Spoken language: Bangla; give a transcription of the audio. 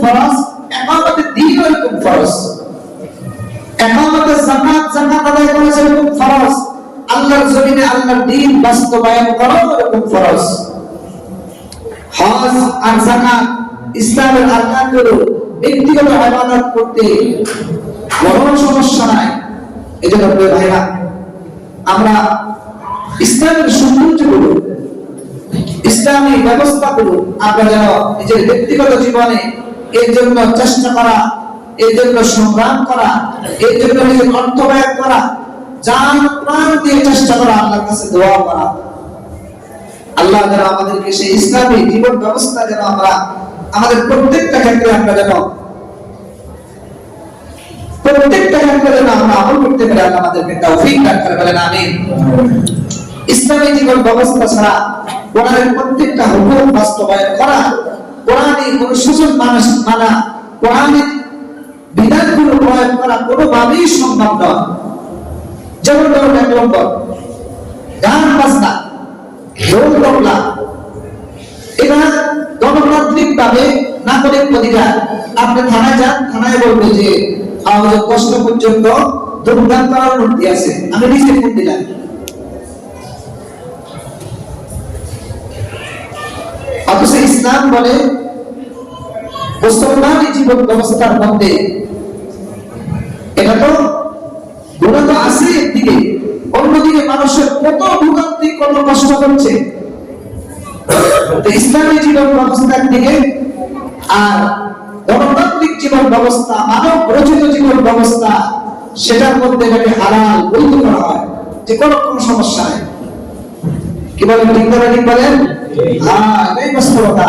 ফরজ, ইকামতে দ্বীন এরকম ফরজ, ইকামতে যাকাত আদায় করা যেরকম ফরজ, আল্লাহর জমিনে আল্লাহর দ্বীন বাস্তবায়ন করা এরকম ফরজ। হজ আর যাকাত ইসলামের আরকানগুলো ব্যক্তিগত ইবাদত করতে বড় সমস্যা নাই। এজন্য প্রিয় ভাইরা, আমরা ইসলামের সৌন্দর্যগুলো, ইসলামী ব্যবস্থাগুলো আমরা যেন নিজের ব্যক্তিগত জীবনে এর জন্য চেষ্টা করা, এর জন্য সংগ্রাম করা, এর জন্য নিজের অর্থ ব্যয় করা, জান প্রাণ দিয়ে চেষ্টা করা, আল্লাহর কাছে দোয়া করা, আল্লাহ যেন আমাদেরকে সেই ইসলামী জীবন ব্যবস্থা যেন আমরা আমাদের প্রত্যেকটা ক্ষেত্রে আমরা যেন আমরা আমল করতে পারি। আল্লাহ আমাদেরকে তৌফিক দান করে, বলেন আমিন। ইসলামী জীবন ব্যবস্থা ছাড়া কোরআনের প্রত্যেকটা হুকুম বাস্তবায়ন করা, কোরআনের অনুশাসন মানা, কোরআনের বিধানগুলো প্রয়োগ করা কোনোভাবেই সম্ভব নয়। যেমন ধরুন 1 নম্বর, গান বাজনা, ঢোল তবলা, এটা গণতান্ত্রিক ভাবে নাগরিক অধিকার। আপনি থানায় যান, থানায় বলবে যে আমাদের কষ্ট পর্যন্ত দুর্দান্ত করার অনুমতি আছে, আমি নিজে ফোন দিলাম। অথচ ইসলাম বলে মুসলমানি জীবন ব্যবস্থার মধ্যে এটা তো গুণা তো আছে একদিকে, অন্যদিকে মানুষের কত ভোগান্তি, কত কষ্ট হচ্ছে। ইসলামী জীবন ব্যবস্থার দিকে আর গণতান্ত্রিক জীবন ব্যবস্থা, মানব রচিত জীবন ব্যবস্থা, সেটার মধ্যে এটাকে হালাল বৈধ করা হয় যে কোনো সমস্যা নেই। কি বলেন, ঠিক বলেন? হ্যাঁ, এটাই বাস্তবতা।